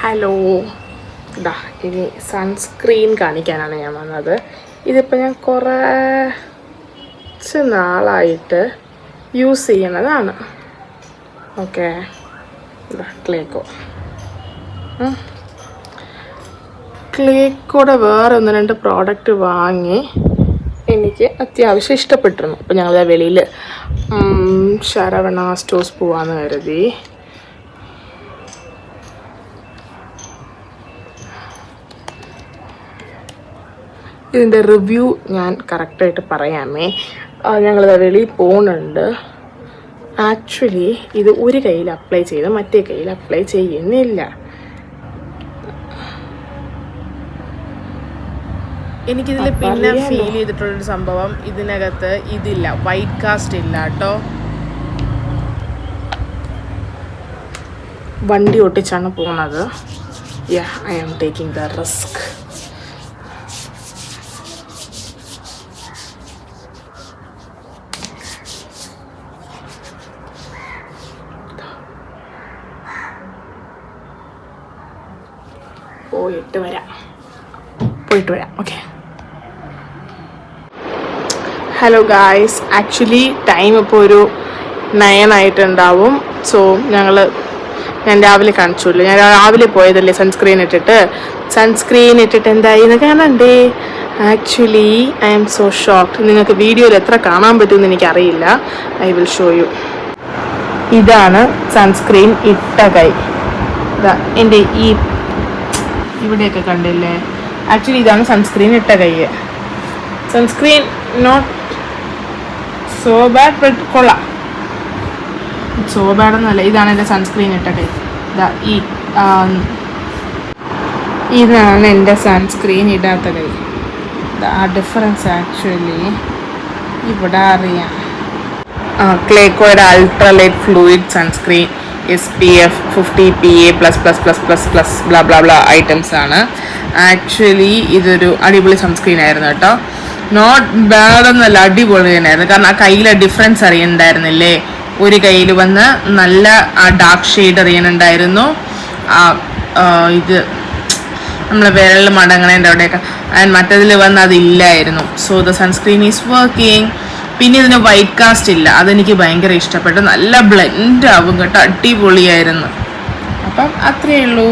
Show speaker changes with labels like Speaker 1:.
Speaker 1: Hello, ഇതാ ഇനി sunscreen കാണിക്കാനാണ് ഞാൻ വന്നത്. ഇതിപ്പോൾ ഞാൻ കുറച്ച് നാളായിട്ട് യൂസ് ചെയ്യുന്നതാണ്. ഓക്കെ, ഇതാ ക്ലേക്കോടെ വേറെ 1-2 പ്രോഡക്റ്റ് വാങ്ങി എനിക്ക് അത്യാവശ്യം ഇഷ്ടപ്പെട്ടിരുന്നു. അപ്പോൾ ഞങ്ങൾ വെളിയിൽ ശരവണ സ്റ്റോഴ്സ് പോവാമെന്ന് കരുതി. ഇതിൻ്റെ റിവ്യൂ ഞാൻ കറക്റ്റായിട്ട് പറയാമേ. ഞങ്ങളിത് വെളിയിൽ പോകുന്നുണ്ട്. ആക്ച്വലി ഇത് ഒരു കയ്യിൽ അപ്ലൈ ചെയ്ത് മറ്റേ കയ്യിൽ അപ്ലൈ ചെയ്യുന്നില്ല. എനിക്കിതിൽ പിന്നെ ഫീൽ ചെയ്തിട്ടുള്ളൊരു സംഭവം, ഇതിനകത്ത് ഇതില്ല, വൈറ്റ് കാസ്റ്റ് ഇല്ല കേട്ടോ. വണ്ടി ഒട്ടിച്ചാണ് പോകുന്നത്. I am taking the risk. പോയിട്ട് വരാം. Okay, hello guys. Actually time ഇപ്പോൾ ഒരു 9 ആയിട്ടുണ്ടാവും. സോ ഞാൻ രാവിലെ കാണിച്ചില്ല, ഞാൻ രാവിലെ പോയതല്ലേ സൺസ്ക്രീൻ ഇട്ടിട്ട് എന്തായി എന്ന് കാണണ്ടേ. Actually I am so shocked. നിങ്ങൾക്ക് വീഡിയോയിൽ എത്ര കാണാൻ പറ്റുമെന്ന് എനിക്കറിയില്ല. I will show you. ഇതാണ് സൺസ്ക്രീൻ ഇട്ട കൈ. ഇതാ എൻ്റെ ഇവിടെയൊക്കെ കണ്ടില്ലേ. ആക്ച്വലി ഇതാണ് സൺസ്ക്രീൻ ഇട്ട കൈ. Sunscreen not so bad, but കൊള്ളാം. സോ ബാഡ് ഒന്നുമല്ല. ഇതാണ് എൻ്റെ സൺസ്ക്രീൻ ഇട്ട കൈ. ഇതാണ് എൻ്റെ സൺസ്ക്രീൻ ഇടാത്ത കൈ. ആ ഡിഫറൻസ് ആക്ച്വലി ഇവിടെ അറിയാം. ക്ലേക്കോയുടെ ultralight fluid sunscreen SPF 50 PA++++ bla bla bla items ആണ്. ആക്ച്വലി ഇതൊരു അടിപൊളി സൺസ്ക്രീൻ ആയിരുന്നു കേട്ടോ. നോട്ട് ബാഡ് ഒന്നല്ല, അടിപൊളി തന്നെയായിരുന്നു. കാരണം ആ കയ്യിലെ ഡിഫറൻസ് അറിയുന്നുണ്ടായിരുന്നില്ലേ. ഒരു കയ്യിൽ വന്ന് നല്ല ഡാർക്ക് ഷെയ്ഡ് അറിയാനുണ്ടായിരുന്നു. ഇത് നമ്മളെ വിരൽ മടങ്ങണേൻ്റെ അവിടെയൊക്കെ. ആൻഡ് മറ്റതിൽ വന്ന് അതില്ലായിരുന്നു. So the sunscreen is working. പിന്നെ ഇതിന് വൈറ്റ് കാസ്റ്റ് ഇല്ല, അതെനിക്ക് ഭയങ്കര ഇഷ്ടപ്പെട്ടു. നല്ല ബ്ലെൻഡ് ആവും കേട്ടോ, അടിപൊളിയായിരുന്നു. അപ്പം അത്രയേ ഉള്ളൂ.